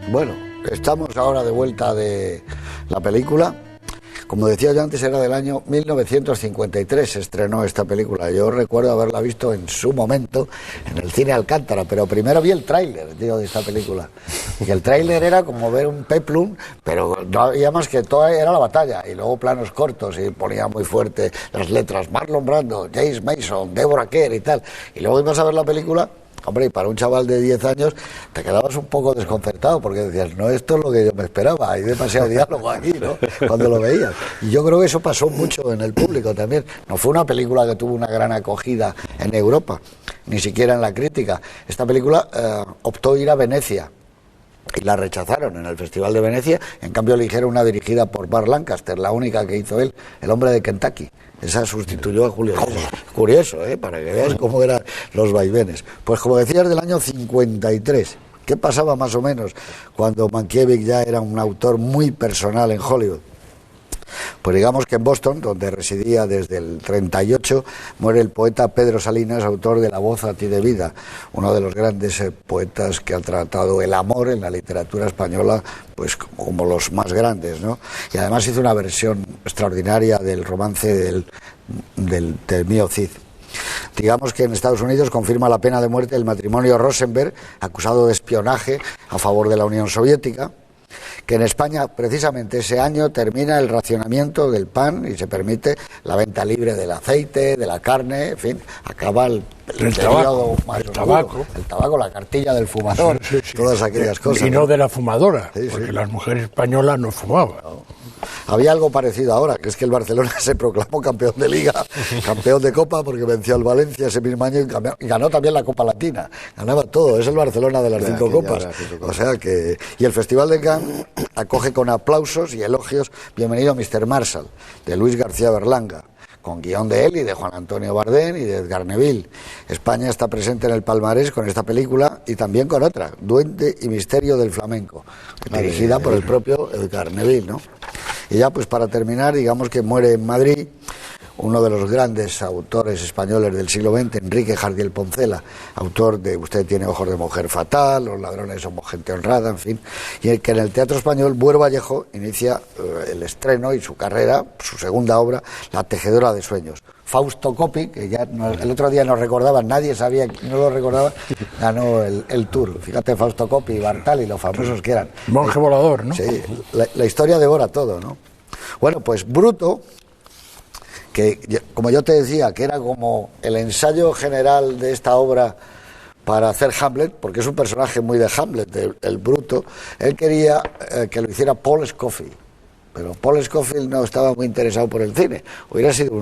Bueno, estamos ahora de vuelta de la película. Como decía yo antes, era del año 1953, se estrenó esta película. Yo recuerdo haberla visto en su momento en el cine Alcántara, pero primero vi el tráiler, de esta película. Y el tráiler era como ver un peplum, pero no había más que toda era la batalla. Y luego planos cortos y ponía muy fuerte las letras Marlon Brando, James Mason, Deborah Kerr y tal. Y luego ibas a ver la película. Hombre, y para un chaval de 10 años te quedabas un poco desconcertado porque decías, no, esto es lo que yo me esperaba, hay demasiado diálogo aquí, ¿no? Cuando lo veías. Y yo creo que eso pasó mucho en el público también. No fue una película que tuvo una gran acogida en Europa, ni siquiera en la crítica. Esta película optó ir a Venecia y la rechazaron en el Festival de Venecia. En cambio eligieron una dirigida por Burt Lancaster, la única que hizo él, El hombre de Kentucky. Esa sustituyó a Julio César. Curioso, para que veas cómo eran los vaivenes. Pues como decías, del año 53. ¿Qué pasaba más o menos cuando Mankiewicz ya era un autor muy personal en Hollywood? Pues digamos que en Boston, donde residía desde el 38, muere el poeta Pedro Salinas, autor de La voz a ti de vida, uno de los grandes poetas que ha tratado el amor en la literatura española, pues como los más grandes, ¿no? Y además hizo una versión extraordinaria del romance del mío Cid. Digamos que en Estados Unidos confirma la pena de muerte el matrimonio Rosenberg, acusado de espionaje a favor de la Unión Soviética, que en España precisamente ese año termina el racionamiento del pan y se permite la venta libre del aceite, de la carne, en fin, acaba el periodo más oscuro. El tabaco, la cartilla del fumador, sí. Todas aquellas cosas. Y no de la fumadora, porque las mujeres españolas no fumaban. No. Había algo parecido ahora, que es que el Barcelona se proclamó campeón de Liga, campeón de Copa, porque venció al Valencia ese mismo año y ganó también la Copa Latina. Ganaba todo, es el Barcelona de las 5 copas. O sea que... Y el Festival de Cannes acoge con aplausos y elogios Bienvenido Mr. Marshall, de Luis García Berlanga, con guión de él y de Juan Antonio Bardén y de Edgar Neville. España está presente en el palmarés con esta película y también con otra, Duende y Misterio del Flamenco, dirigida por el propio Edgar Neville, ¿no? Y ya pues para terminar, digamos que muere en Madrid uno de los grandes autores españoles del siglo XX, Enrique Jardiel Poncela, autor de Usted tiene ojos de mujer fatal, Los ladrones somos gente honrada, en fin, y el que en el Teatro Español Buero Vallejo inicia el estreno y su carrera, su segunda obra, La tejedora de sueños. Fausto Coppi, que ya el otro día nos recordaba, nadie sabía, no lo recordaba, ganó el Tour. Fíjate, Fausto Coppi y Bartali, los famosos que eran. Monje volador, ¿no? Sí, la historia devora todo, ¿no? Bueno, pues Bruto, que como yo te decía, que era como el ensayo general de esta obra para hacer Hamlet, porque es un personaje muy de Hamlet, el Bruto, él quería que lo hiciera Paul Scofield. Pero Paul Scofield no estaba muy interesado por el cine. Hubiera sido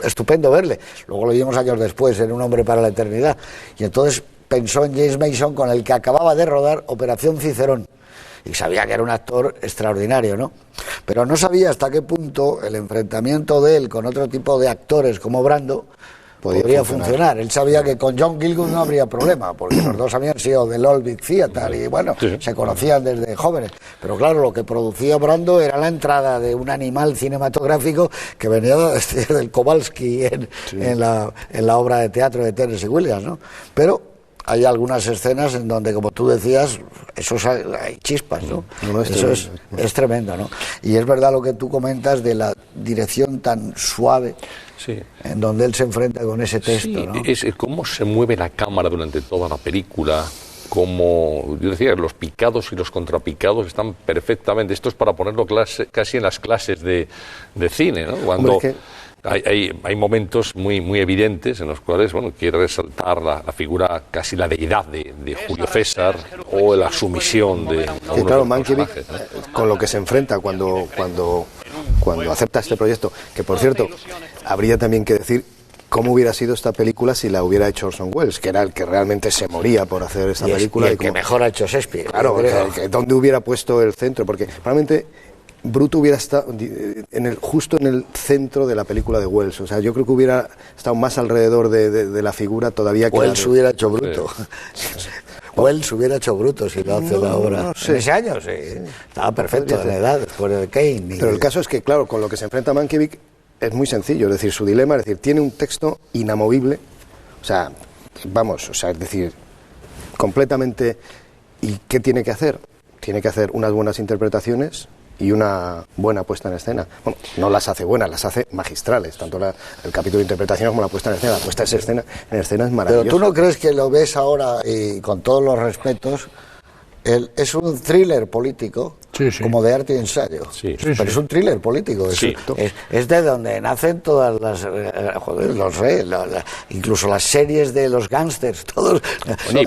estupendo verle. Luego lo vimos años después en Un hombre para la eternidad. Y entonces pensó en James Mason, con el que acababa de rodar Operación Cicerón. Y sabía que era un actor extraordinario, ¿no? Pero no sabía hasta qué punto el enfrentamiento de él con otro tipo de actores como Brando podría funcionar. Él sabía que con John Gielgud no habría problema, porque los dos habían sido del Old Vic Theatre y bueno, se conocían desde jóvenes. Pero claro, lo que producía Brando era la entrada de un animal cinematográfico que venía del Kowalski en la obra de teatro de Tennessee Williams, ¿no? Pero hay algunas escenas en donde, como tú decías, hay chispas, ¿no? Eso es tremendo, ¿no? Y es verdad lo que tú comentas de la dirección tan suave, sí, en donde él se enfrenta con ese texto, sí, ¿no? Es cómo se mueve la cámara durante toda la película, como yo decía, los picados y los contrapicados están perfectamente. Esto es para ponerlo casi en las clases de cine, ¿no? Cuando... Hay momentos muy evidentes en los cuales, bueno, quiere resaltar la figura, casi la deidad de Julio César o la sumisión de algunos claro, de Mankiewicz, con lo que se enfrenta cuando acepta este proyecto, que por cierto, habría también que decir cómo hubiera sido esta película si la hubiera hecho Orson Welles, que era el que realmente se moría por hacer esta película. Y el que mejor ha hecho Shakespeare. Claro, ¿dónde hubiera puesto el centro? Porque probablemente Bruto hubiera estado justo en el centro de la película de Welles. O sea, yo creo que hubiera estado más alrededor de la figura todavía que Welles hubiera hecho Bruto. Welles hubiera hecho Bruto si lo hace la obra. No sé. En ese año, sí. Estaba perfecto de la edad, después de Kane. Pero el caso es que, claro, con lo que se enfrenta Mankiewicz es muy sencillo. Es decir, su dilema, es decir, tiene un texto inamovible. O sea, es decir, completamente... ¿Y qué tiene que hacer? tiene que hacer unas buenas interpretaciones y una buena puesta en escena. Bueno, no las hace buenas, las hace magistrales, tanto el capítulo de interpretación como la puesta en escena. La puesta en escena es maravillosa. Pero tú no crees que lo ves ahora, y con todos los respetos, es un thriller político, como de arte y ensayo. Pero es un thriller político. Es de donde nacen todas las... incluso las series de los gángsters, todos...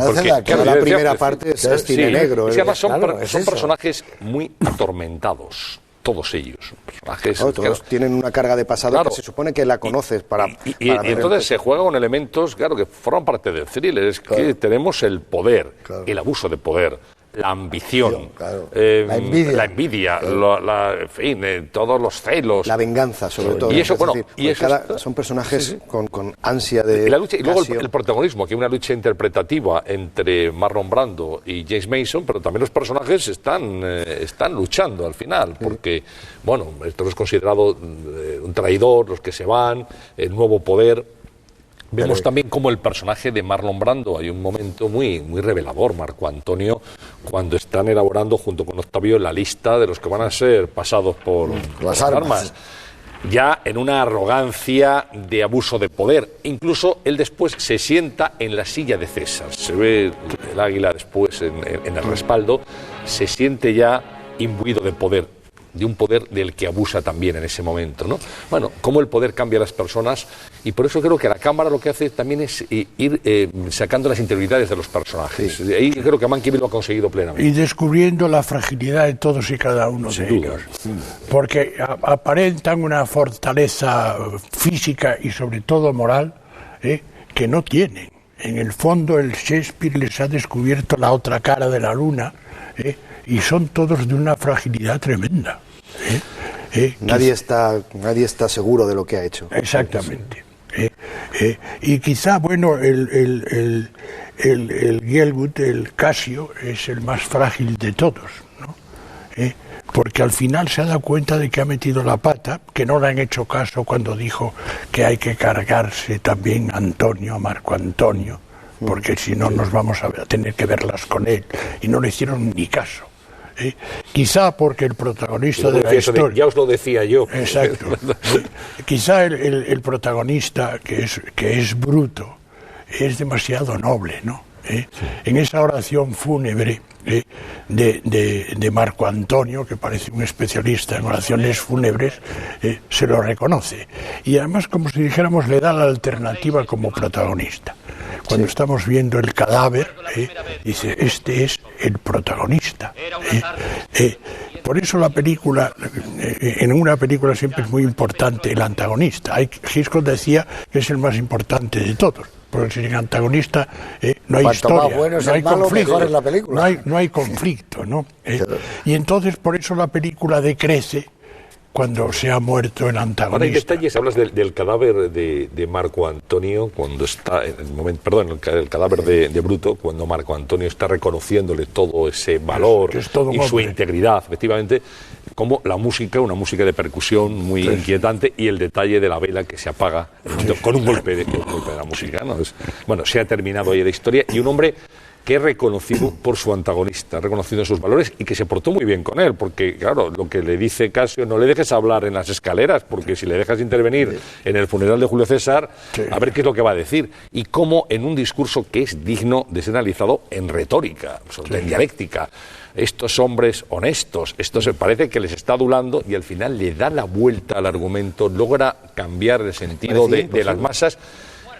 Porque la primera parte es cine negro. Es que además son personajes muy atormentados. Todos ellos. Personajes... todos tienen una carga de pasado que se supone que la conoces para entonces se juega con elementos, que forman parte del thriller. Es que tenemos el poder, el abuso de poder, la ambición, la envidia, en fin, todos los celos. La venganza, sobre todo. Y eso, son personajes con ansia de... Y luego el protagonismo, que hay una lucha interpretativa entre Marlon Brando y James Mason, pero también los personajes están luchando al final, porque, esto es considerado un traidor, los que se van, el nuevo poder. Vemos también como el personaje de Marlon Brando, hay un momento muy, muy revelador, Marco Antonio, cuando están elaborando junto con Octavio la lista de los que van a ser pasados por las armas. Ya en una arrogancia de abuso de poder. Incluso él después se sienta en la silla de César. Se ve el águila después en el respaldo, se siente ya imbuido de poder. De un poder del que abusa también en ese momento, ¿no? Bueno, cómo el poder cambia a las personas, y por eso creo que la cámara lo que hace también es ir sacando las interioridades de los personajes. Ahí creo que Mankiewicz lo ha conseguido plenamente. Y descubriendo la fragilidad de todos y cada uno de ellos. Porque aparentan una fortaleza física y sobre todo moral que no tienen. En el fondo el Shakespeare les ha descubierto la otra cara de la luna, y son todos de una fragilidad tremenda. Nadie está seguro de lo que ha hecho. Exactamente. Y quizá, el Gielgud, el Casio, es el más frágil de todos, ¿no? Porque al final se ha dado cuenta de que ha metido la pata, que no le han hecho caso cuando dijo que hay que cargarse también a Marco Antonio, porque si no nos vamos a tener que verlas con él, y no le hicieron ni caso. Quizá porque el protagonista de la historia... Ya os lo decía yo. Exacto. Quizá el protagonista, que es Bruto, es demasiado noble, ¿no? En esa oración fúnebre de Marco Antonio, que parece un especialista en oraciones fúnebres, se lo reconoce. Y además, como si dijéramos, le da la alternativa como protagonista. Cuando estamos viendo el cadáver, dice, este es el protagonista. Por eso la película, en una película siempre es muy importante el antagonista. Hitchcock decía que es el más importante de todos, porque sin el antagonista no hay historia, no hay conflicto, no hay conflicto, ¿no? Y entonces por eso la película decrece cuando se ha muerto el antagonista. Ahora, en detalles, hablas del cadáver de Marco Antonio, cuando está, el cadáver de Bruto, cuando Marco Antonio está reconociéndole todo ese valor y su integridad, efectivamente, como la música, una música de percusión muy inquietante, y el detalle de la vela que se apaga con un golpe de la música, ¿no? Se ha terminado ahí la historia, y un hombre que es reconocido por su antagonista, reconocido en sus valores, y que se portó muy bien con él, porque, claro, lo que le dice Casio, no le dejes hablar en las escaleras, porque si le dejas intervenir en el funeral de Julio César, a ver qué es lo que va a decir. Y cómo en un discurso que es digno de ser analizado en retórica, en dialéctica, estos hombres honestos, esto se parece que les está adulando, y al final le da la vuelta al argumento, logra cambiar el sentido de las masas,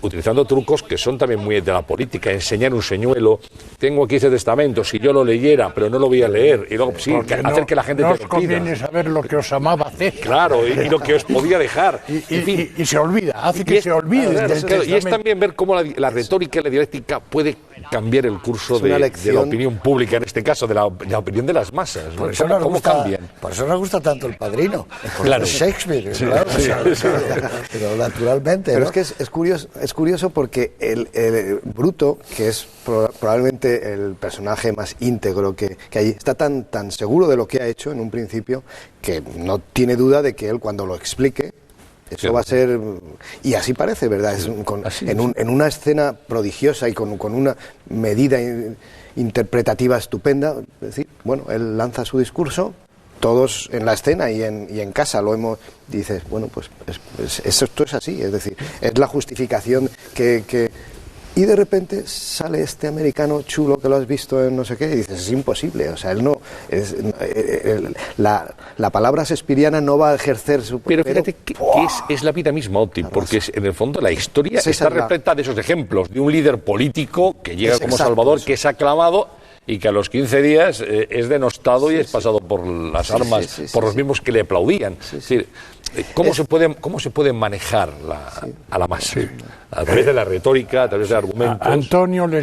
utilizando trucos que son también muy de la política, enseñar un señuelo, tengo aquí ese testamento, si yo lo leyera, pero no lo voy a leer, y luego hacer que la gente te lo pida. No os conviene saber lo que os amaba hacer. Claro, y lo que os podía dejar. Y se olvida, hace que se olvide. Y es también ver cómo la retórica y la dialéctica puede cambiar el curso de la opinión pública, en este caso, de la opinión de las masas. Por eso ¿Cómo cambian? Por eso nos gusta tanto El Padrino, claro. Shakespeare, claro. Pero naturalmente, pero ¿no? Es que es curioso porque el Bruto, que es probablemente el personaje más íntegro que hay, está tan seguro de lo que ha hecho en un principio, que no tiene duda de que él, cuando lo explique, eso va a ser... Y así parece, ¿verdad? En una escena prodigiosa y con una medida interpretativa estupenda. Es decir, bueno, él lanza su discurso, todos en la escena y en casa lo hemos... Dices, bueno, pues esto es así, es decir, es la justificación que y de repente sale este americano chulo que lo has visto en no sé qué, y dices, es imposible, o sea, él no... la palabra shakespeariana no va a ejercer su... Pero fíjate que es la vida misma, Oti, porque en el fondo la historia está repleta de esos ejemplos, de un líder político que llega como Salvador, que es aclamado y que a los 15 días es denostado y es pasado por las armas, por los mismos que le aplaudían. Es decir, ¿cómo se puede manejar a la masa? A través de la retórica, a través de argumentos. Antonio les